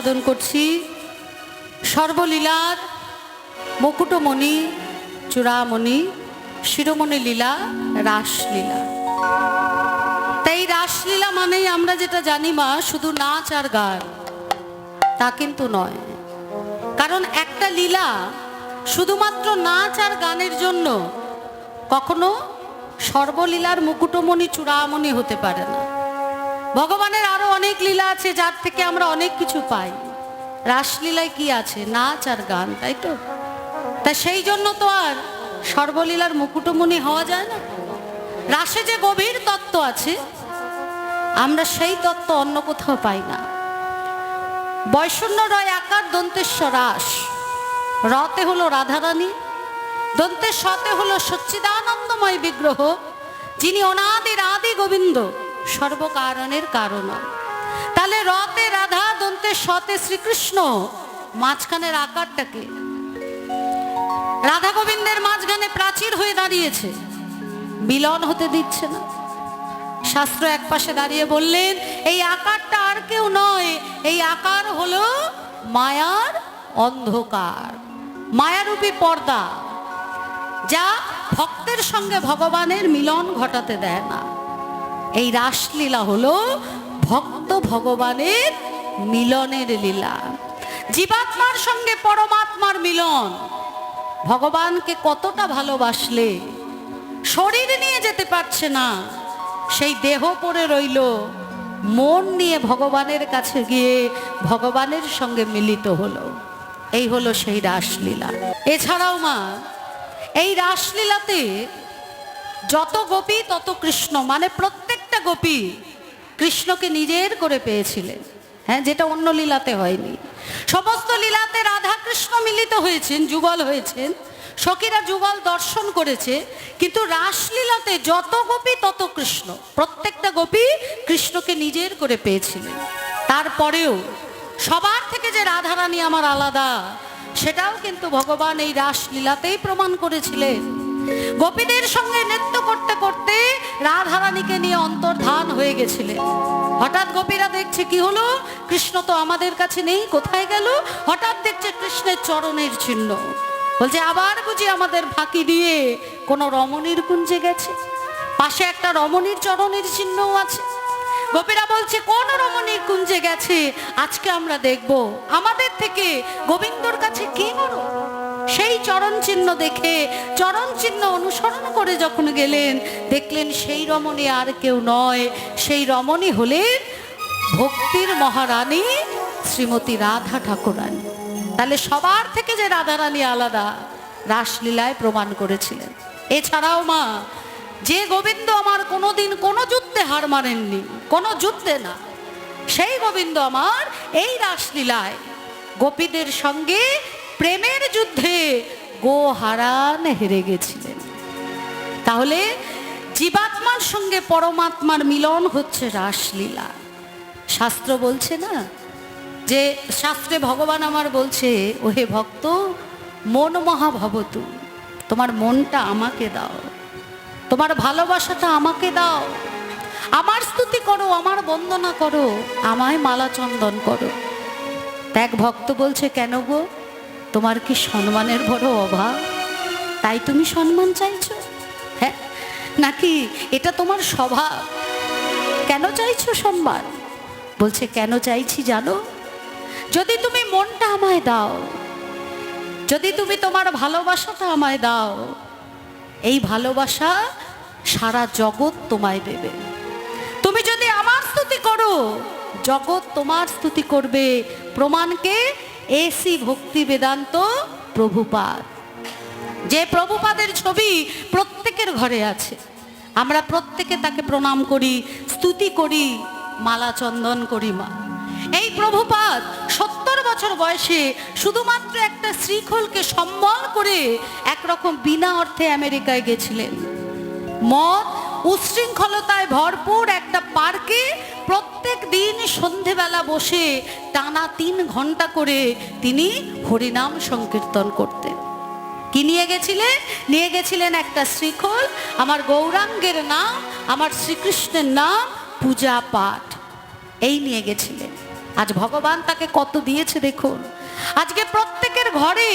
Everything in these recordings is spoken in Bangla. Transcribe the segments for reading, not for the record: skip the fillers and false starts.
সাধন করছি সর্বলীলার মুকুটমণি চূড়ামণি শিরোমণি লীলা রাসলীলা। তাই রাসলীলা মানেই আমরা যেটা জানি মা শুধু নাচ আর গান, তা কিন্তু নয়। কারণ একটা লীলা শুধুমাত্র নাচ আর গানের জন্য কখনো সর্বলীলার মুকুটমণি চূড়ামণি হতে পারে না। ভগবানের আরো অনেক লীলা আছে যার থেকে আমরা অনেক কিছু পাই। রাসলীলায় কি আছে? নাচ আর গান, তাই তো? তা সেই জন্য তো আর সর্বলীলার মুকুটমণি হওয়া যায় না। রাসে যে গভীর তত্ত্ব আছে আমরা সেই তত্ত্ব অন্য কোথাও পাই না। বৈষণ্য রয় আকার দন্তেশ্বর রাস, রতে হলো রাধারানী, দন্তের সতে হলো সচ্চিদানন্দময় বিগ্রহ, যিনি অনাদির আদি গোবিন্দ, সর্বকারণের কারণ। তাহলে রতে রাধা, দন্তের সতে শ্রীকৃষ্ণ, মাঝখানের আকারটাকে রাধা গোবিন্দের মাঝখানে প্রাচীর হয়ে দাঁড়িয়েছে, মিলন হতে দিচ্ছে না। শাস্ত্র এক পাশে দাঁড়িয়ে বললেন এই আকারটা আর কেউ নয়, এই আকার হলো মায়ার অন্ধকার, মায়ারূপী পর্দা, যা ভক্তের সঙ্গে ভগবানের মিলন ঘটাতে দেয় না। এই রাসলীলা হলো ভক্ত ভগবানের মিলনের লীলা। জীবাত্মার সঙ্গে পরমাত্মার মিলন। ভগবানকে কতটা ভালোবাসলে শরীর নিয়ে যেতে পারছে না, সেই দেহ পড়ে রইল, মন নিয়ে ভগবানের কাছে গিয়ে ভগবানের সঙ্গে মিলিত হলো। এই হলো সেই রাসলীলা। এছাড়াও মা এই রাসলীলাতে যত গোপী তত কৃষ্ণ, মানে প্রত্যেকটা গোপী কৃষ্ণকে নিজের করে পেয়েছিলেন। হ্যাঁ, যেটা অন্য লীলাতে হয়নি। সমস্ত লীলাতে রাধা কৃষ্ণ মিলিত হয়েছেন, যুগল হয়েছেন, সখীরা যুগল দর্শন করেছে। কিন্তু রাসলীলাতে যত গোপী তত কৃষ্ণ, প্রত্যেকটা গোপী কৃষ্ণকে নিজের করে পেয়েছিলেন। তারপরেও সবার থেকে যে রাধারানী আমার আলাদা, সেটাও কিন্তু ভগবান এই রাসলীলাতেই প্রমাণ করেছিলেন। গোপীদের সঙ্গে নৃত্য করতে করতে রাধারানীকে নিয়ে অন্তর্ধান হয়ে গেছিলেন। হঠাৎ গোপীরা দেখছে কি হলো, কৃষ্ণ তো আমাদের কাছে নেই, কোথায় গেল? হঠাৎ দেখছে কৃষ্ণের চরণের চিহ্ন। বলছে আবার বুঝি আমাদের ফাঁকি দিয়ে কোনো রমণীর কুঞ্জে গেছে। পাশে একটা রমণীর চরণের চিহ্নও আছে। গোপীরা বলছে কোন রমণীর কুঞ্জে গেছে, আজকে আমরা দেখব। আমাদের থেকে গোবিন্দর কাছে কি বড়? সেই চরণ চিহ্ন দেখে, চরণ চিহ্ন অনুসরণ করে যখন গেলেন, দেখলেন সেই রমণী আর কেউ নয়, সেই রমণী হলেন ভক্তির মহারানী শ্রীমতী রাধা ঠাকুরানী। তাহলে সবার থেকে যে রাধারানী আলাদা, রাসলীলায় প্রমাণ করেছিলেন। এছাড়াও মা যে গোবিন্দ আমার কোনোদিন কোনো যুদ্ধে হার মানেননি, কোনো যুদ্ধে না, সেই গোবিন্দ আমার এই রাসলীলায় গোপীদের সঙ্গে প্রেমের যুদ্ধে গো হারান হেরে গেছিলেন। তাহলে জীবাত্মার সঙ্গে পরমাত্মার মিলন হচ্ছে রাসলীলা। শাস্ত্র বলছে না যে, শাস্ত্রে ভগবান আমার বলছে ওহে ভক্ত মন মহাভবতু, তোমার মনটা আমাকে দাও, তোমার ভালোবাসাটা আমাকে দাও, আমার স্তুতি করো, আমার বন্দনা করো, আমায় মালা চন্দন করো। এক ভক্ত বলছে কেন গো, তোমার কি সম্মানের বড় অভাব, তাই তুমি সম্মান চাইছো? হ্যাঁ, নাকি এটা তোমার স্বভাব? কেন চাইছো সম্মান? বলছে কেন চাইছি জানো? যদি তুমি মনটা আমায় দাও, যদি তুমি তোমার ভালোবাসাটা আমায় দাও, এই ভালোবাসা সারা জগৎ তোমায় দেবে। তুমি যদি আমার স্তুতি করো, জগৎ তোমার স্তুতি করবে। প্রমাণকে এসি ভক্তি বেদান্ত প্রভুপাদ, যে প্রভুপাদের ছবি প্রত্যেকের ঘরে আছে। আমরা প্রত্যেকে তাকে প্রণাম করি, স্তুতি করি, মালা চন্দন করি। মা এই প্রভুপাদ 70 বছর বয়সে শুধুমাত্র একটা শ্রীখোলকে সম্মান করে একরকম বিনা অর্থে আমেরিকায় গেছিলেন। মদ উচ্ছৃঙ্খলতায় ভরপুর একটা পার্কে প্রত্যেক দিন সন্ধেবেলা বসে টানা 3 ঘন্টা করে তিনি হরিনাম সংকীর্তন করতেন। কি নিয়ে গেছিলেন? নিয়ে গেছিলেন একটা শ্রীখোল, আমার গৌরাঙ্গের নাম, আমার শ্রীকৃষ্ণের নাম, পূজা পাঠ, এই নিয়ে গেছিলেন। আজ ভগবান তাকে কত দিয়েছে দেখুন। আজকে প্রত্যেকের ঘরে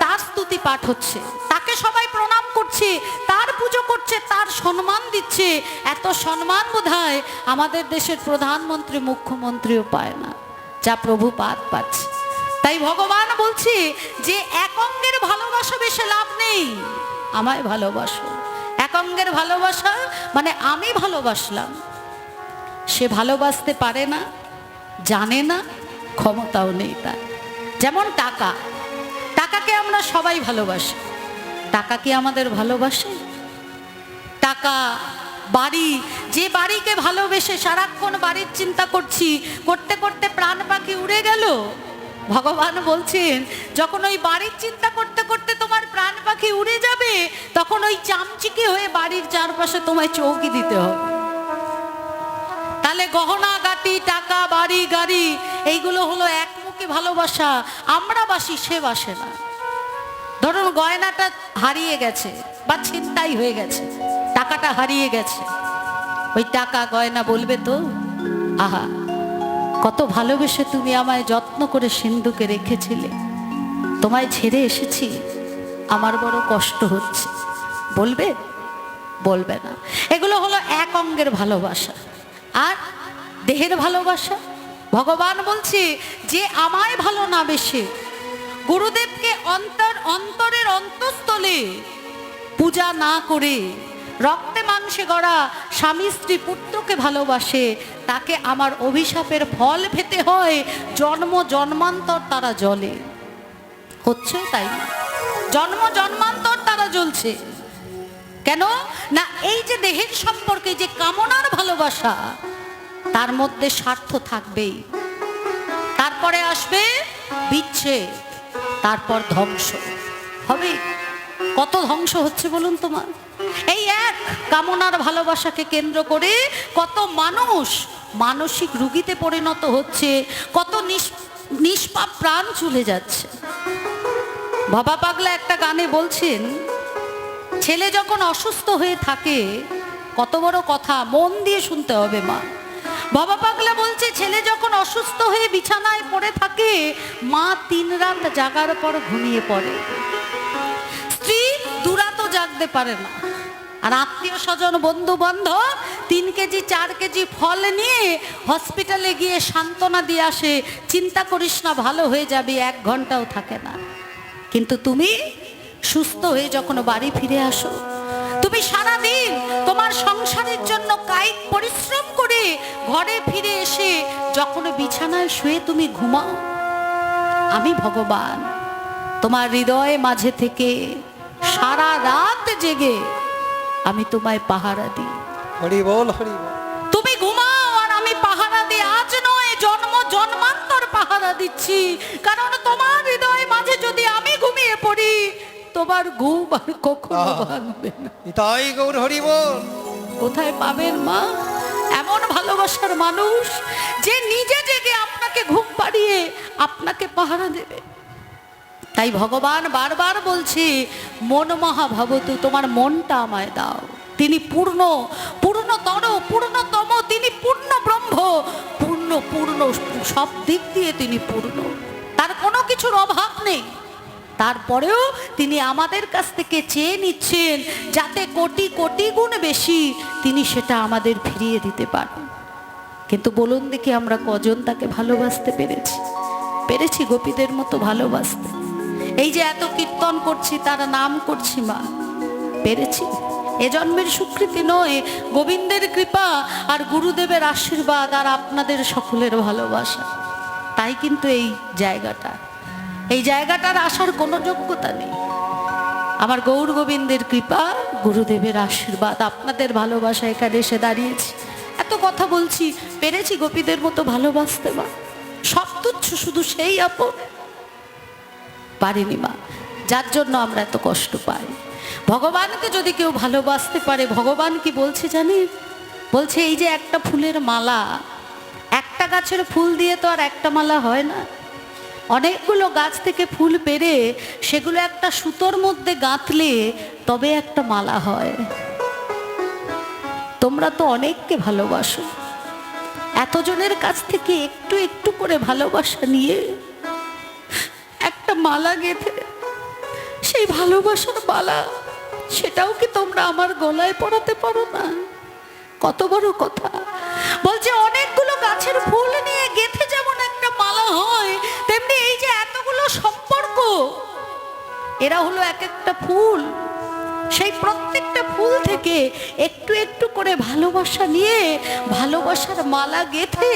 তার স্তুতি পাঠ হচ্ছে, তাকে সবাই প্রণাম করছে, তার পুজো করছে, তার সম্মান দিচ্ছে। এত সম্মান বোধহয় আমাদের দেশের প্রধানমন্ত্রী মুখ্যমন্ত্রীও পায় না, যা প্রভুপাদ পাচ্ছে। তাই ভগবান বলছে যে এক অঙ্গের ভালোবাসা বেশি লাভ নেই, আমায় ভালোবাসো। এক অঙ্গের ভালোবাসা মানে আমি ভালোবাসলাম, সে ভালোবাসতে পারে না, জানে না, ক্ষমতাও নেই তার। যেমন টাকা, টাকাকে আমরা সবাই ভালোবাসি, টাকা কি আমাদের ভালোবাসে? টাকা, বাড়ি, যে বাড়িকে ভালোবেসে সারাক্ষণ বাড়ির চিন্তা করছি, করতে করতে প্রাণ পাখি উড়ে গেল, ভগবান বলছেন যখন ওই বাড়ির চিন্তা করতে করতে তোমার প্রাণ পাখি উড়ে যাবে, তখন ওই চামচিকে হয়ে বাড়ির চারপাশে তোমায় চৌকি দিতে হবে। তাহলে গহনা গাটি, টাকা, বাড়ি, গাড়ি, এইগুলো হলো একমুখী ভালোবাসা। আমরা বাসি, সে বাসে না। ধরুন গয়নাটা হারিয়ে গেছে বা ছিনতাই হয়ে গেছে, টাকাটা হারিয়ে গেছে, ওই টাকা গয়না বলবে তো, আহা কত ভালোবেসে তুমি আমায় যত্ন করে সিন্ধুকে রেখেছিলে, তোমায় ছেড়ে এসেছি, আমার বড় কষ্ট হচ্ছে, বলবে? বলবে না। এগুলো হলো এক অঙ্গের ভালোবাসা। আর দেহের ভালোবাসা, ভগবান বলছে যে আমায় ভালো না বেশে গুরুদেবকে অন্তরের অন্তঃস্থলে পূজা না করে রক্তে মাংসে গড়া স্বামী স্ত্রী পুত্রকে ভালোবাসে, তাকে আমার অভিশাপের ফল পেতে হয়, জন্ম জন্মান্তর তারা জ্বলে। হচ্ছে তাই না? জন্ম জন্মান্তর তারা জ্বলছে কেন না? এই যে দেহের সম্পর্কে যে কামনার ভালোবাসা, তার মধ্যে স্বার্থ থাকবেই। তারপরে আসবে বিচ্ছেদ, তারপর ধ্বংস হবে। কত ধ্বংস হচ্ছে বলুন তোমার? এই এক কামনার ভালোবাসাকে কেন্দ্র করে কত মানুষ মানসিক রোগীতে পরিণত হচ্ছে, কত নিষ্পাপ প্রাণ চলে যাচ্ছে। বাবা পাগলা একটা গানে বলছেন, ছেলে যখন অসুস্থ হয়ে থাকে, কত বড় কথা, মন দিয়ে শুনতে হবে মা। বাবা পাগলা বলছে ছেলে যখন অসুস্থ হয়ে বিছানায় পড়ে থাকে, মা 3 রাত জাগার পর ঘুমিয়ে পড়ে, স্ত্রী 2 রাতও জাগতে পারে না। আর আত্মীয় স্বজন বন্ধু বান্ধব 3 কেজি 4 কেজি ফল নিয়ে হসপিটালে গিয়ে সান্ত্বনা দিয়ে আসে, চিন্তা করিস না ভালো হয়ে যাবে, 1 ঘন্টাও থাকে না। কিন্তু তুমি সুস্থ হয়ে যখন বাড়ি ফিরে আসো, তুমি সারাদিন তোমার সংসারের জন্য কায়িক পরিশ্রম করে ঘরে ফিরে এসে যখন বিছানায় শুয়ে তুমি ঘুমাও, আমি ভগবান তোমার হৃদয়ে মাঝে থেকে সারা রাত জেগে আমি তোমায় পাহারা দিই। হরি বল, হরি বল। তুমি ঘুমাও আর আমি পাহারা দিই। আজ নয়, জন্ম জন্মান্তর পাহারা দিচ্ছি। কারণ তোমার হৃদয়ে মাঝে যদি আমি ঘুমিয়ে পড়ি, তোমার ঘুম আর কখনো ভাঙবে না। তাই গৌর হরি বল। কোথায় পাবেন মা এমন ভালোবাসার মানুষ যে নিজে জেগে আপনাকে ঘুম পাড়িয়ে আপনাকে পাহারা দেবে? তাই ভগবান বারবার বলছে, মন মহাভাবতু, তোমার মনটা আমায় দাও। তিনি পূর্ণ, পূর্ণতর, পূর্ণতম, তিনি পূর্ণ ব্রহ্ম, পূর্ণ পূর্ণ সব দিক দিয়ে তিনি পূর্ণ, তার কোনো কিছুর অভাব নেই। তারপরেও তিনি আমাদের কাছ থেকে চেয়ে নিচ্ছেন যাতে কোটি কোটি গুণ বেশি তিনি সেটা আমাদের ফিরিয়ে দিতে পারেন। কিন্তু বলুন দেখি, আমরা কজন তাকে ভালোবাসতে পেরেছি? পেরেছি গোপীদের মতো ভালোবাসতে? এই যে এত কীর্তন করছি, তার নাম করছি মা, পেরেছি? এ জন্মের স্বীকৃতি নয়, গোবিন্দের কৃপা আর গুরুদেবের আশীর্বাদ আর আপনাদের সকলের ভালোবাসা। তাই কিন্তু এই জায়গাটার আসার কোনো যোগ্যতা নেই। আমার গৌর গোবিন্দের কৃপা, গুরুদেবের আশীর্বাদ, আপনাদের ভালোবাসা এখানে এসে দাঁড়িয়েছি, এত কথা বলছি, পেরেছি গোপীদের মতো ভালোবাসতে মা? সব তুচ্ছ, শুধু সেই আপন পারিনি মা, যার জন্য আমরা এত কষ্ট পাই। ভগবানকে যদি কেউ ভালোবাসতে পারে, ভগবান কি বলছে জানেন? বলছে এই যে একটা ফুলের মালা, একটা গাছের ফুল দিয়ে তো আর একটা মালা হয় না। অনেকগুলো গাছ থেকে ফুল পেড়ে সেগুলো একটা সুতোর মধ্যে গাঁথলে তবে একটা মালা হয়। তোমরা তো অনেককে ভালোবাসো, এতজনের কাছ থেকে একটু একটু করে ভালোবাসা নিয়ে একটা মালা গেঁথে, সেই ভালোবাসার মালা সেটাও কি তোমরা আমার গলায় পরাতে পারো না? কত বড় কথা! বলছে অনেকগুলো গাছের ফুল নিয়ে গেঁথে যেমন একটা মালা হয়, তেমনি এই যে এতগুলো সম্পর্ক, এরা হলো এক একটা ফুল। সেই প্রত্যেকটা ফুল থেকে একটু একটু করে ভালোবাসা নিয়ে ভালোবাসার মালা গেঁথে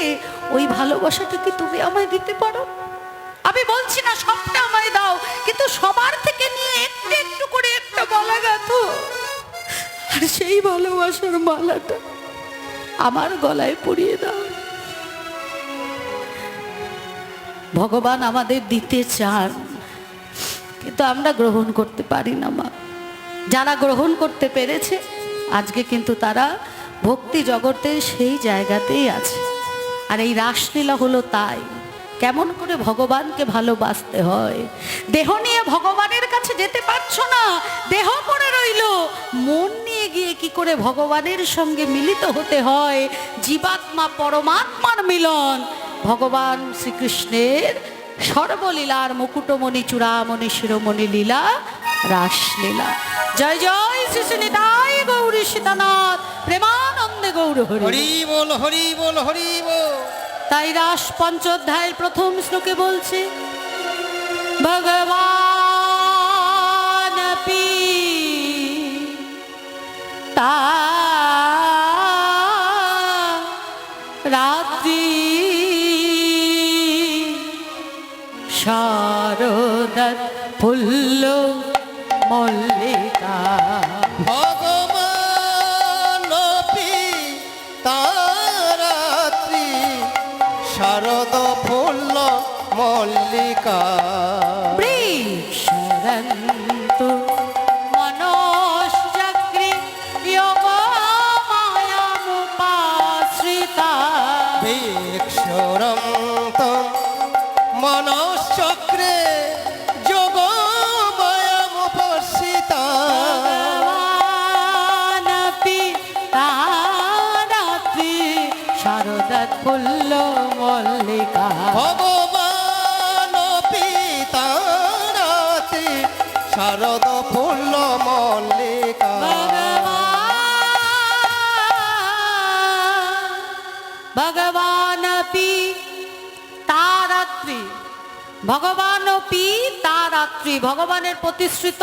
ওই ভালোবাসাটা কি তুমি আমায় দিতে পারো? আমি বলছি না সবটা আমায় দাও, কিন্তু সবার থেকে নিয়ে একটু একটু করে একটা মালা গাঁথো, আর সেই ভালোবাসার মালাটা আমার গলায় পরিয়ে দাও। ভগবান আমাদের দিতে চান, কিন্তু আমরা গ্রহণ করতে পারি না মা। যারা গ্রহণ করতে পেরেছে আজকে কিন্তু তারা ভক্তি জগতের সেই জায়গাতেই আছে। আর এই রাসলীলা হলো তাই, কেমন করে ভগবানকে ভালোবাসতে হয়। দেহ নিয়ে ভগবানের কাছে যেতে পারছো না, দেহ পড়ে রইল, মন নিয়ে গিয়ে কি করে ভগবানের সঙ্গে মিলিত হতে হয়। জীবাত্মা পরমাত্মার মিলন ভগবান শ্রীকৃষ্ণের সর্বলীলার মুকুটমণি চূড়ামণি শিরোমণি লীলা রাসলীলা। জয় জয় শ্রী শ্রী নিতাই গৌরী সীতানাথ প্রেমানন্দে গৌর হরি। হরি বল হরি বল হরি বল। তাই রাস পঞ্চোধ্যায়ের প্রথম শ্লোকে বলছে ভগবান পি তা রাত্রি শারদৎ ফুল্ল মল্লিকা। ভগবান পিতারাত্রি শারদ ফুল্ল মল্লিকা। বৃষরন্তু মনোশ্চক্রে যোগ মায়ামুপাশ্রিতা। বৃক্ষরন্ত মনশ্চক্রে যোগ মায়ামুপশ্রিতা। ভগবানপি তারাত্রি শারদৎ ফুল্ল মল্লিকা। ভগবান পিতারাত্রি শারদ ফুল্ল মল্লিকা। ভগবানপি তারাত্রি, ভগবানপি তারাত্রি, ভগবানের প্রতিশ্রিত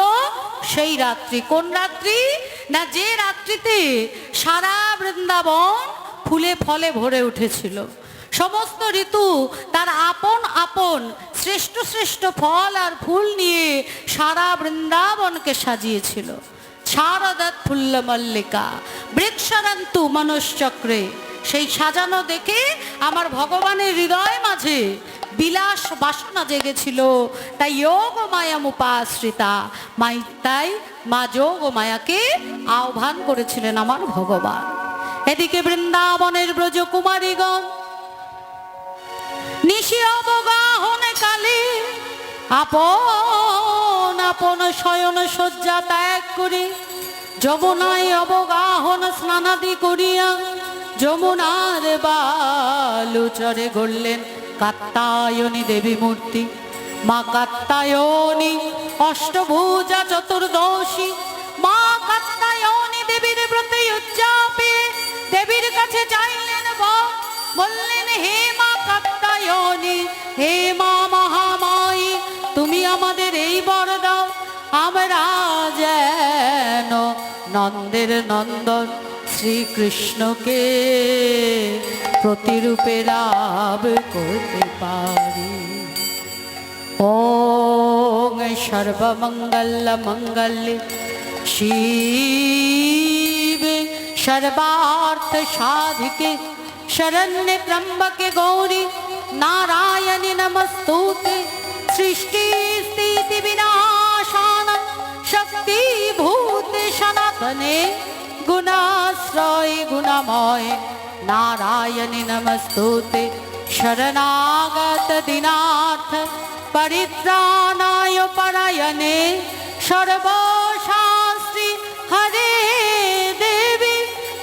সেই রাত্রি। কোন রাত্রি? না যে রাত্রিতে সারা বৃন্দাবন ফুলে ফলে ভরে উঠেছিল। সমস্ত ঋতু তার আপন আপন শ্রেষ্ঠ শ্রেষ্ঠ ফল আর ফুল নিয়ে সারা বৃন্দাবনকে সাজিয়েছিল। শারদৎ ফুল্ল মল্লিকা বৃক্ষরন্তু মনশ্চক্রে। সেই সাজানো দেখে আমার ভগবানের হৃদয় মাঝে বিলাস বাসনা জেগেছিল। তাই যোগ মায়ামুপাশ্রিতা, তাই মা যোগ মায়াকে আহ্বান করেছিলেন আমার ভগবান। এদিকে বৃন্দাবনের ব্রজকুমারীগণ নিশি অবগাহনে কালে আপন আপন শয়ন শয্যা ত্যাগ করে যমুনায় অবগাহন স্নানাদি করিয়া যমুনার বালুচরে গড়লেন কাত্যায়নী দেবী মূর্তি। মা কাত্যায়নী অষ্টভুজা চতুর্দশী। মা কাত্যায়নী দেবীর ব্রতে উচ্চাপে দেবীর কাছে চাইলেন বললেন, হে মা কাত্যায়নী, হে মা মহামায়ী, তুমি আমাদের এই বর দাও, আমরা যেন নন্দের নন্দন শ্রীকৃষ্ণকে প্রতিরূপে লাভ করতে পারি। ওং সর্বমঙ্গল মঙ্গলে শিবে সর্বার্থ সাধিকে শরণ্যে ত্র্যম্বকে গৌরী নারায়ণী নমস্তুতে। সৃষ্টি স্থিতি বিনাশানাং শক্তি ভূতে সনাতনে গুণাশ্রয় গুণময় নারায়ণী নমস্তুতে। শরণাগত দীনার্থ परित्राणाय परायणे सर्वशास्त्री हरे देवी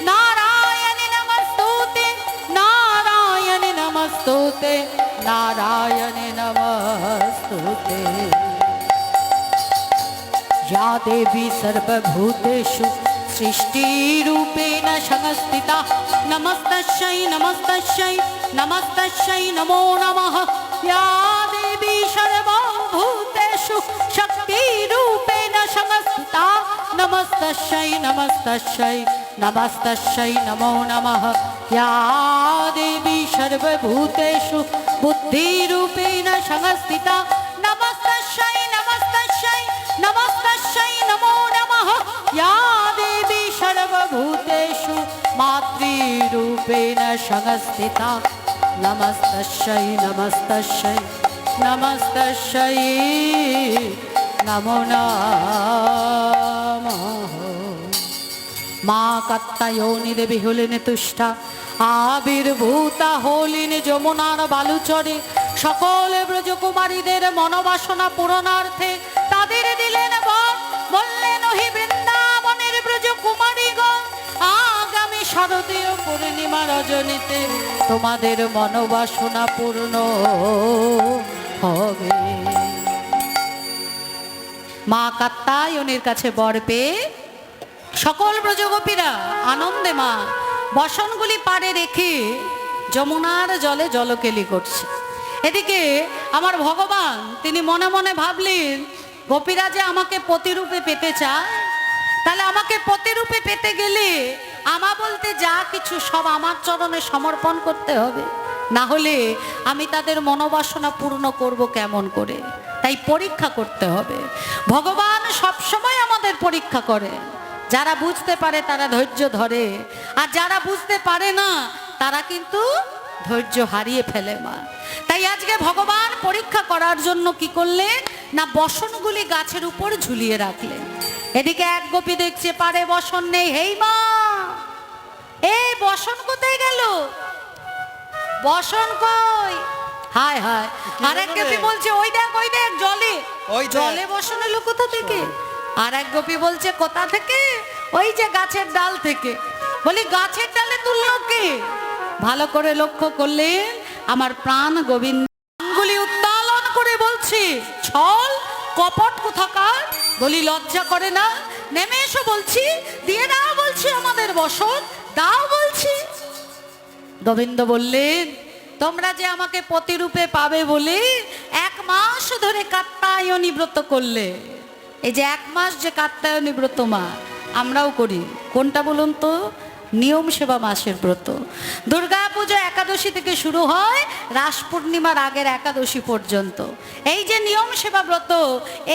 नारायणी नमस्तुते नारायणी नमस्तुते नारायणे नमस्तुते या देवी सर्वभूतेषु सृष्टिरूपेण संस्थिता नमस्तस्यै नमस्तस्यै नमस्तस्यै नमो नमः या देवी सर्वभूतेषु शक्तिरूपेण संस्थिता नमस्तस्यै नमस्तस्यै नमस्तस्यै नमो नमः या देवी सर्वभूतेषु बुद्धिरूपेण संस्थिता नमस्तस्यै नमस्तस्यै नमस्तस्यै नमो नमः या देवी सर्वभूतेषु मातृरूपेण संस्थिता नमस्तस्यै नमस्तस्यै नमस्तस्यै नमो नमः মা কাত্তায়নী দেবী হলেন তুষ্ঠা আবির্ভূতা হলেন যমুনার বালুচরে সকল ব্রজকুমারীদের মনোবাসনা পূরণার্থে তাদের দিলেন বর বললেন ওহি বৃন্দাবনের ব্রজকুমারীগণ আগামী শারদীয় পূর্ণিমা রজনীতে তোমাদের মনোবাসনা পূর্ণ হবে। মা কাত্তায়নীর কাছে বর পেয়ে সকল ব্রজগোপীরা আনন্দে মা বসনগুলি পাড়ে রেখে যমুনার জলে জলকেলি করছে। এদিকে আমার ভগবান তিনি মনে মনে ভাবলেন গোপীরা যে আমাকে পতিরূপে পেতে চায়, তাহলে আমাকে পতিরূপে পেতে গেলে আমা বলতে যা কিছু সব আমার চরণে সমর্পণ করতে হবে, না হলে আমি তাদের মনোবাসনা পূর্ণ করব কেমন করে? তাই পরীক্ষা করতে হবে। ভগবান সবসময় আমাদের পরীক্ষা করে। যারা বুঝতে পারে তারা ধৈর্য ধরে, আর যারা বুঝতে পারে না তারা কিন্তু ধৈর্য হারিয়ে ফেলে মা। তাই আজকে ভগবান পরীক্ষা করার জন্য কি করলেন না, বসনগুলি গাছের উপর ঝুলিয়ে রাখলেন। এদিকে এক গোপী দেখছে পারে বসন নেই। হেই মা, এই বসন কোথায় গেল? বসন কই? হায় হায়। আরেক গোপী বলছে ওই দেখ জলে, জলে বসন এলো কোথা থেকে? আর এক গোপী বলছে কোথা থেকে? ওই যে গাছের ডাল থেকে। বলি গাছের ডালে তুললো কে? ভালো করে লক্ষ্য করলেন আমার প্রাণ গোবিন্দ আঙ্গুলি উত্তোলন করে বলছে ছল কপট কোথাকার। বলি লজ্জা করে না? নেমে এসো বলছি, দিয়ে দাও বলছি আমাদের বসন, দাও বলছি। গোবিন্দ বললেন তোমরা যে আমাকে পতিরূপে পাবে বলে 1 মাস ধরে কাত্তায়নী ব্রত করলে। এই যে 1 মাস যে কাত্তায়নী ব্রত মা আমরাও করি, কোনটা বলুন তো? নিয়ম সেবা মাসের ব্রত। দুর্গা পুজো একাদশী থেকে শুরু হয় রাস পূর্ণিমার আগের একাদশী পর্যন্ত। এই যে নিয়ম সেবা ব্রত,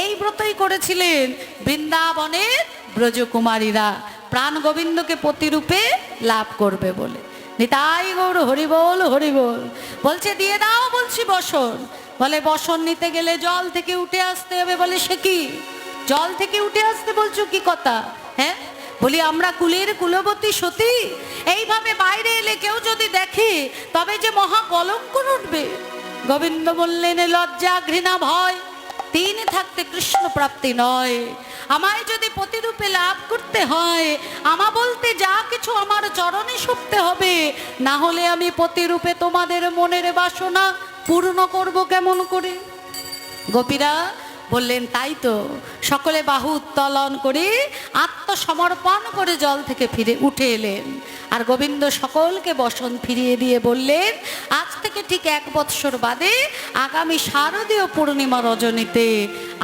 এই ব্রতই করেছিলেন বৃন্দাবনের ব্রজকুমারীরা প্রাণ গোবিন্দকে পতিরূপে লাভ করবে বলে। নিতাই গৌর হরিবোল হরিবোল। বলছে দিয়ে দাও বলছি বসন। বলে বসন নিতে গেলে জল থেকে উঠে আসতে হবে। বলে সে কি? জল থেকে উঠে আসতে বলছো কি কথা? হ্যাঁ, বলি আমরা কুলের কুলবতী সতী, এইভাবে বাইরে এলে কেউ যদি দেখে তবে যে মহা কলঙ্ক উঠবে। গোবিন্দ বললেন লজ্জা ঘৃণা ভয় 3 থাকতে কৃষ্ণ প্রাপ্তি নয়। আমায় যদি পতিরূপে লাভ করতে হয়, আমা বলতে যা কিছু আমার চরণে শোভতে হবে, না হলে আমি পতিরূপে তোমাদের মনের বাসনা পূর্ণ করব কেমন করে? গোপীরা বললেন তাই তো। সকলে বাহু উত্তোলন করে আত্মসমর্পণ করে জল থেকে ফিরে উঠে এলেন। আর গোবিন্দ সকলকে বসন ফিরিয়ে দিয়ে বললেন আজ থেকে ঠিক 1 বৎসর বাদে আগামী শারদীয় পূর্ণিমা রজনীতে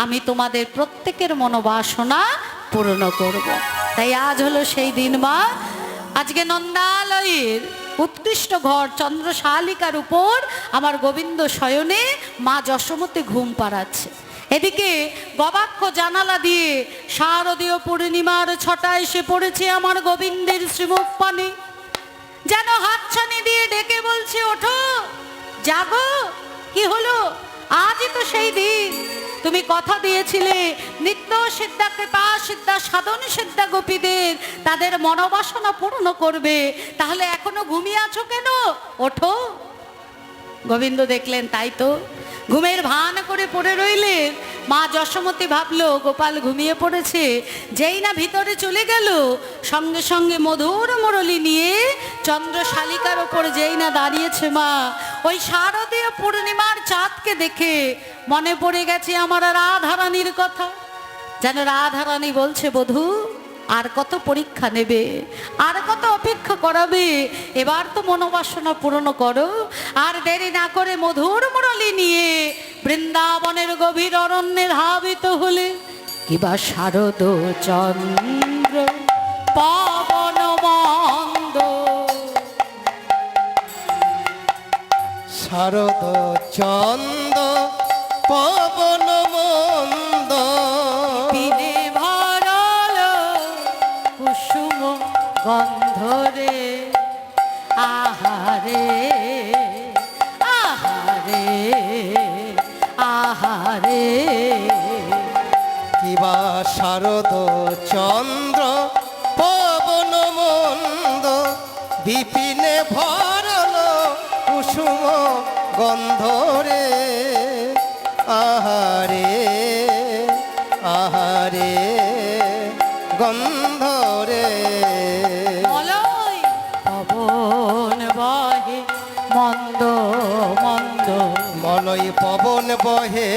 আমি তোমাদের প্রত্যেকের মনোবাসনা পূর্ণ করব। তাই আজ হলো সেই দিন মা। আজকে নন্দালয়ের উৎকৃষ্ট ঘর চন্দ্রশালিকার উপর আমার গোবিন্দ শয়নে মা যশোমতী ঘুম পাড়াচ্ছে। এদিকে গবাক্ষ জানালা দিয়ে শারদীয় পূর্ণিমার ছটা এসে পড়েছে আমার গোবিন্দের শ্রীমুখ পানে। যেন হাতছানি দিয়ে ডেকে বলছে ওঠো, জাগো। কি হলো? আজই তো সেই দিন। তুমি কথা দিয়েছিলে নিত্য সিদ্ধা কৃপা সিদ্ধা সাধন সিদ্ধা গোপীদের তাদের মনোবাসনা পূর্ণ করবে, তাহলে এখনো ঘুমিয়ে আছো কেন? ওঠো। গোবিন্দ দেখলেন তাই তো, ঘুমের ভান করে পড়ে রইলেন। মা যশোমতী ভাবলো গোপাল ঘুমিয়ে পড়েছে, যেই না ভিতরে চলে গেল সঙ্গে সঙ্গে মধুর মুরলি নিয়ে চন্দ্রশালিকার ওপর যেই না দাঁড়িয়েছে মা, ওই শারদীয় পূর্ণিমার চাঁদকে দেখে মনে পড়ে গেছে আমার রাধারানীর কথা। যেন রাধারানী বলছে, বধূ আর কত পরীক্ষা নেবে, আর কত অপেক্ষা করাবে, এবার তো মনোবাসনা পূরণ করো। আর দেরি না করে মধুর মুরলি নিয়ে বৃন্দাবনের গভীর অরণ্যে ধাবিত হলে কিবা শারদ চন্দ্র পবন মন্দ। শারদ চন্দ পবন মন্দ, বিনে ভরল কুসুম গন্ধরে, আহারে আহারে আহারে। কিবা শারদ চন্দ্র পবন মন্দ, বিপিনে ভরল কুসুম গন্ধরে, আহারে আহারে গন্ধরে। মলয় পবন বহে মন্দ মন্দ, মলয় পবন বহে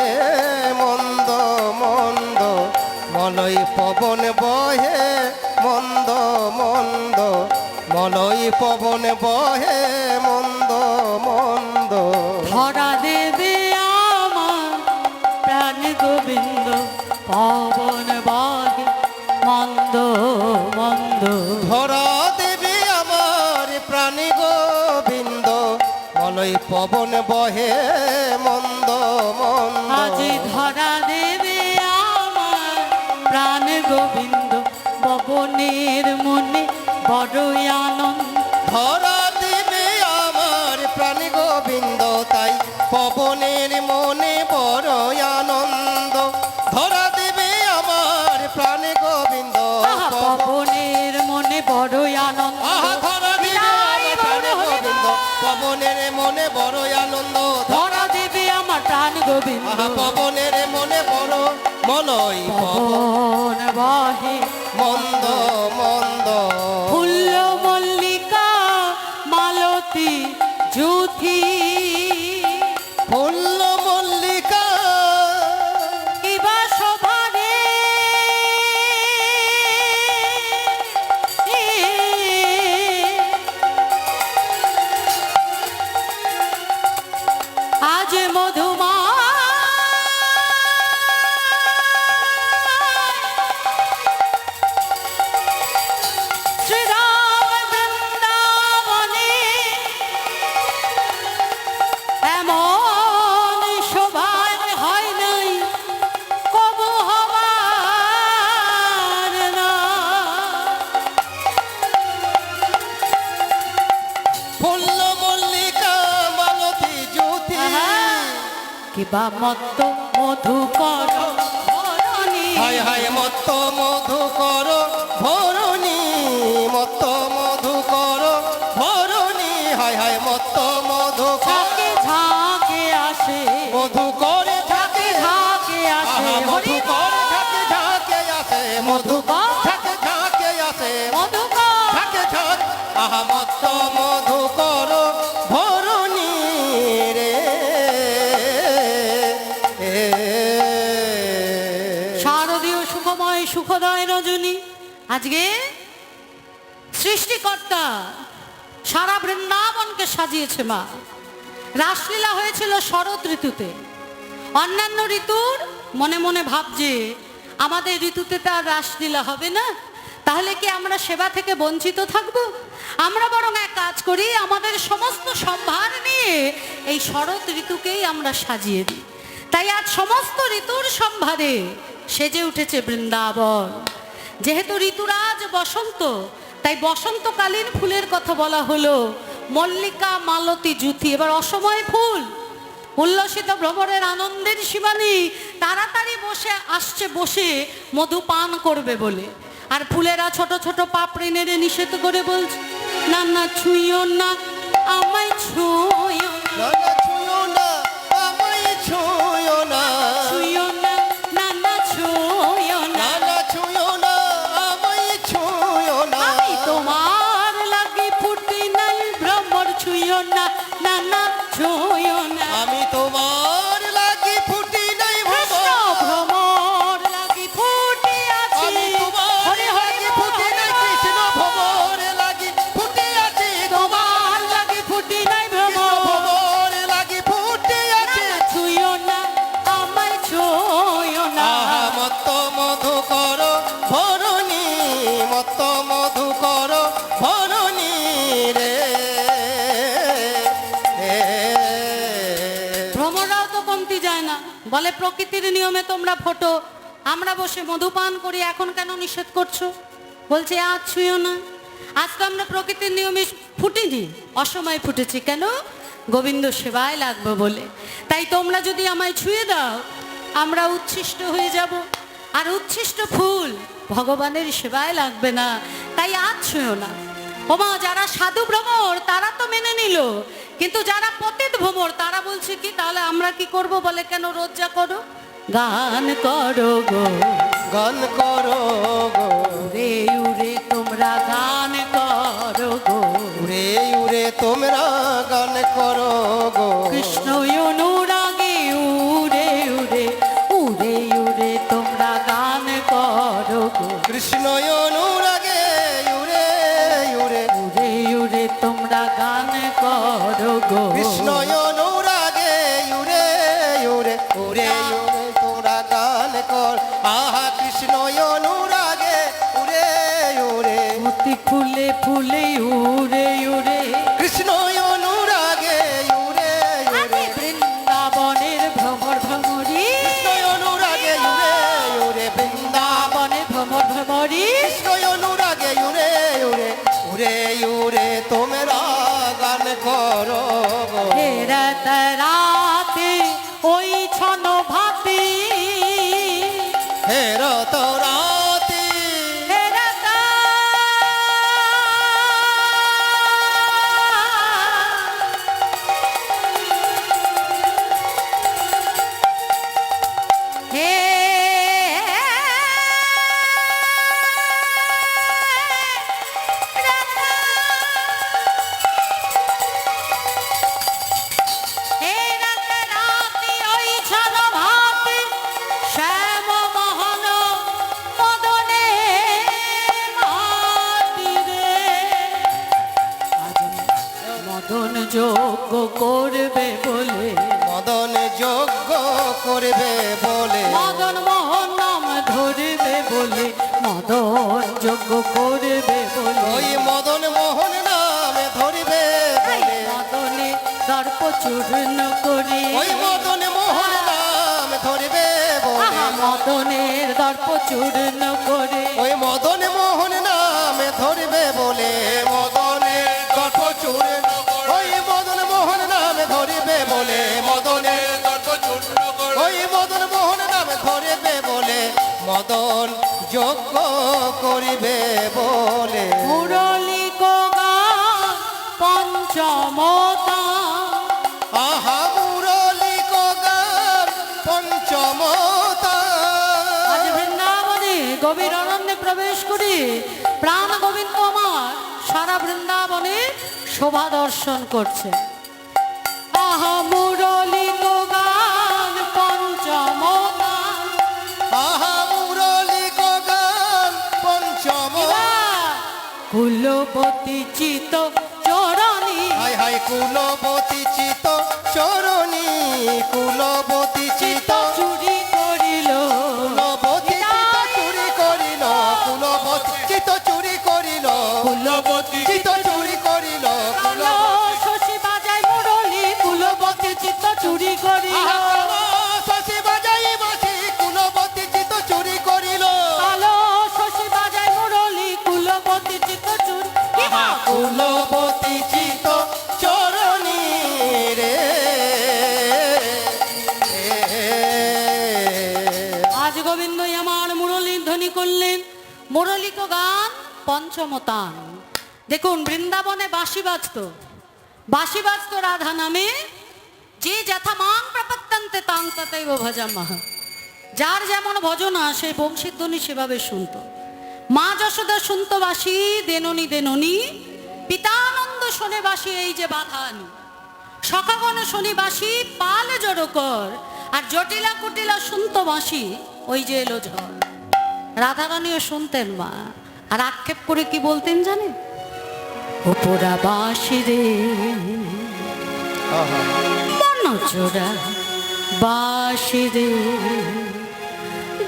মন্দ মন্দ, মলয় পবন বহে মন্দ মন্দ, মলয় পবন বহে মন্দ মন্দ। ধরা দেবে আমার প্রাণ গোবিন্দ, পবন বহে মন্দ মন্দ। ধরা দেবে আমার প্রাণী গোবিন্দ, মলয় পবন বহে মন্দ মন্দ। আজ ধরা দেবে আমার প্রাণ গোবিন্দ, পবনের মনে বড়ই আনন্দ। ধরা দেবে আমার প্রাণী গোবিন্দ, তাই পবনের মনে বড় আনন্দ। ধরা দেবে আমার প্রাণী গোবিন্দ, আহা, পবনের মনে বড়ই আনন্দ। আহা ধরা দেবে আমার প্রাণী গোবিন্দ, পবনের মনে বড় আনন্দ। ধরা দেবে আমার প্রাণ গোবিন্দ, আহা পবনের মনে বড় মলয় পবন পবন বহে মন্দ মন্দ। ফুল্ল মল্লিকা মালতী জুথি, ফুল্ল মল্লিকা কিবা শোভারে আজ মধুমা শ্রীরাম বৃন্দাবনে এমন শোভায় হয় নাই কবু হবার না। ফুল্ল মল্লিকা মালতী জ্যোতি, কিবা মত্ত মধুকর ধরণী, হায় হায় মত্ত মধু কর ভরণী, মত্ত মধু কর ভরণী, হায় হায় মত্ত মধু ঝাঁকে ঝাঁকে আসে, মধু করে ঝাঁকে ঝাঁকে আসে আহা মধু হরি করে ঝাঁকে ঝাঁকে আসে, মধু ঝাঁকে ঝাঁকে আসে, মধুকর ঝাঁকে ঝাঁক আহা মত্ত মধু কর ভরণী রে। শারদীয় সুখময় সুখদয় রজনী। আজকে সৃষ্টিকর্তা সারা বৃন্দাবনকে সাজিয়েছে মা। রাসলীলা হয়েছিল শরৎ ঋতুতে। অন্যান্য ঋতুর মনে মনে ভাবছে আমাদের ঋতুতে তো আর রাসলীলা হবে না, তাহলে কি আমরা সেবা থেকে বঞ্চিত থাকব? আমরা বরং এক কাজ করি, আমাদের সমস্ত সম্ভার নিয়ে এই শরৎ ঋতুকেই আমরা সাজিয়ে দিই। তাই আজ সমস্ত ঋতুর সম্ভারে সেজে উঠেছে বৃন্দাবন। যেহেতু ঋতুরাজ বসন্ত, তাই বসন্তকালীন ফুলের কথা বলা হলো মল্লিকা মালতী জুথি। এবার অসময় ফুল, উল্লসিত ভ্রমণের আনন্দের সীমানি, তাড়াতাড়ি বসে আসছে বসে মধু পান করবে বলে। আর ফুলেরা ছোট ছোট পাপড়ি নেড়ে নিষেধ করে বলছে, না না ছুঁয়ো না আমায় ছুঁয়ো না, না না ছুঁয়ো না আমায় ছুঁয়ো না, ছুঁয়ো না বলে প্রকৃতির নিয়মে তোমরা ফোটো, আমরা বসে মধুপান করি, এখন কেন নিষেধ করছো? বলছে আজ ছুঁয়ো না। আজকে আমরা প্রকৃতির নিয়মে ফুটিনি, অসময় ফুটেছি। কেন? গোবিন্দ সেবায় লাগবে বলে। তাই তোমরা যদি আমায় ছুঁয়ে দাও, আমরা উচ্ছিষ্ট হয়ে যাব, আর উচ্ছিষ্ট ফুল ভগবানের সেবায় লাগবে না, তাই আজ ছুঁয়ো না। ওমা, যারা সাধু ভ্রমর তারা তো মেনে নিল, কিন্তু যারা পতিত ভ্রমর তারা বলছে কি, তাহলে আমরা কি করব? বলে কেন রোজা করো, গান করো গো, গান করো গো, উরে উরে তোমরা গান করো গো, উড়ে উড়ে তোমরা গান করো গো, কৃষ্ণ অনুরাগে উরে উরে, উরে উরে তোমরা গান করো গো, কৃষ্ণ অনুরাগে উড়ে উড়ে, উরে উরে তোমরা গান করো গো, কৃষ্ণ অনুরাগে উড়ে উড়ে, উড়ে উড়ে তোমরা গান কর। আহা কৃষ্ণ অনুরাগে উড়ে উড়ে, মতি ফুলে ফুলে উড়ে উড়ে, কৃষ্ণ অনুরাগে উড়ে উড়ে, বৃন্দাবনের ভ্রমর ভ্রমরি, কৃষ্ণ অনুরাগে উড়ে উড়ে, বৃন্দাবনে ভ্রমর ভ্রমরি, কৃষ্ণ অনুরাগে উড়ে উড়ে, উড়ে উড়ে তোমরা গান করো গো। হেরাত রাতে ওই ছন ভাতি, হেরত রাতি, হেরাত হে যোগ্য করবে বলে, মদন যজ্ঞ করবে বলে, মদন মোহন নাম ধরবে বলে, মদন যোগ্য করবে বলে, ওই মদন মোহন নামে ধরবে বলে, মদনে দর্প চূর্ণ করে, ওই মদন মোহন নাম ধরবে বলে, আহা মদনের দর্প চূর্ণ করে, ওই মদন মোহন নামে ধরবে বলে, মদনের গল্প চূর্ণ, ওই মদন মোহন নামে ধরবে বলে, মদনের গল্প চূর্ণ, ওই মদন মোহন নামে ধরবে বলে, মদন যজ্ঞ করিবে বলে, মুরলী গান পঞ্চমতা, আহা মুরলী গান পঞ্চমতা, আজ বৃন্দাবনে গভীর অরণ্যে প্রবেশ করি, প্রাণ গোবিন্দ আমার সারা বৃন্দাবনে শোভা দর্শন করছে। আহা মুরলী গান পঞ্চমতা, আহা মুরলী গান পঞ্চমতা, কুলপতি চিত চরণী, হায় হায় কুলবতী চিত চরণী, কুলবতী চিত চুরি করিল, কুলবতী চিত চুরি করিল, কুলবতী চিত চুরি করিল, কুলবতী চিত চুরি করিল, কালো শশী বাজায় মুরলী, কুলপতি চিত্ত চুরি করিল, শশী বাজাই বাসি, কুলবতী চিত চুরি করিল, কালো শশী বাজায় মুরলী, কুলপতি চিত্ত চুরি, কুলবতী চিত চরণী রে। আজ গোবিন্দই আমার মুরলীর ধ্বনি করলেন। মুরলিক গান পঞ্চমতান। দেখুন বৃন্দাবনে বাঁশি বাজত রাধা নামে, যে যথা মাং প্রপত্তন্তে তাং তথৈব ভজামহ। যার যেমন ভজনা সেই বংশীর ধ্বনি সেভাবে শুনত। মা যশোদা শুনত বাঁশি, দেননি দেননি, পিতানন্দ শোনে বাঁশি এই যে বাধানি, সখাগণ শনি বাঁশি পাল জড়ো কর, আর জটিলা কুটিলা শুনত বাঁশি ওই যে এলো ঝড়। রাধারানীও শুনতেন মা, আর আক্ষেপ করে কি বলতেন জানেন? ওপরা বাঁশি রে মনচোরা বাঁশি রে,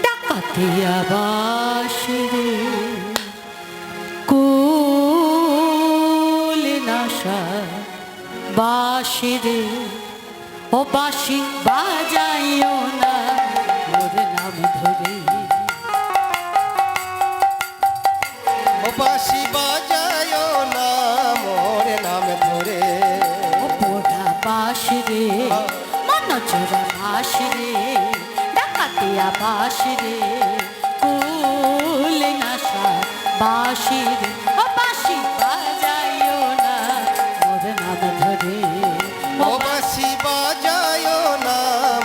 ডাকাতিয়া বাঁশি রে, কুল নাশা বাঁশি রে, ও বাঁশি বাজাইও না মোর নাম ধরে, ও বাঁশি বাজায়ো না মোর নাম ধরে, ও পোড়া বাঁশি রে মন চোরা বাঁশি রে ডাকাতিয়া বাঁশি রে কুল নাশা বাঁশি রে, ও বাঁশি বাজাইও না মোর নাম ধরে, ও বাঁশি বাজায়ো না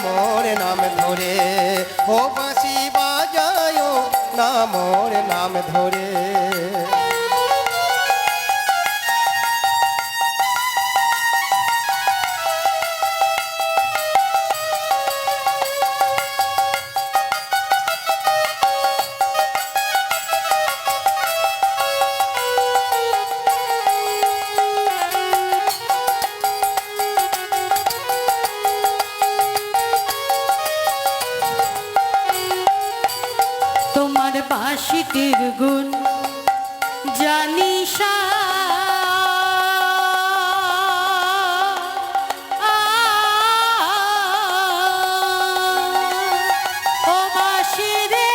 মোর নাম ধরে, ও বাঁশি বাজায়ো না মোর নাম ধরে। তোমার বাঁশিটির গুণ জানি সা ও বাঁশি রে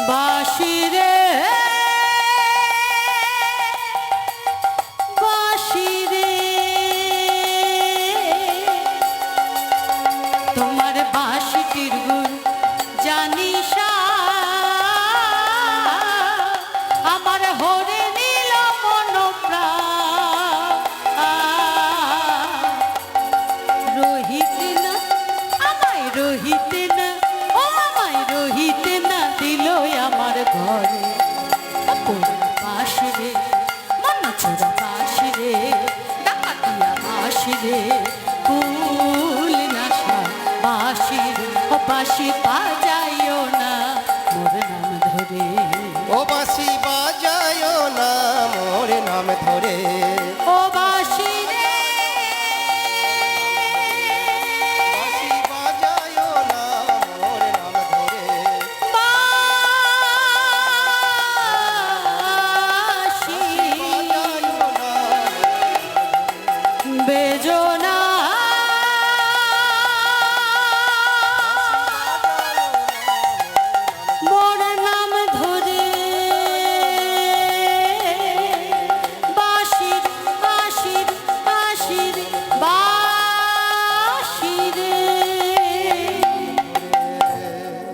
বাঁশি রে বাঁশি রে, তোমার বাঁশিটির গুণ জানি সা আমার হরে নীল মন প্রাণ রহিতে না আমায় রহিতে না, ও আমায় রহিতে না দিল আমার ঘরে, বাঁশি রে মন চোরা বাঁশি রে ডাকাতিয়া বাঁশি রে কুল নাশা বাঁশি রে, ও বাঁশি বাজাইও না মোর নাম ধরে, ও বাঁশি বাজায়ো না মোর নাম ধরে,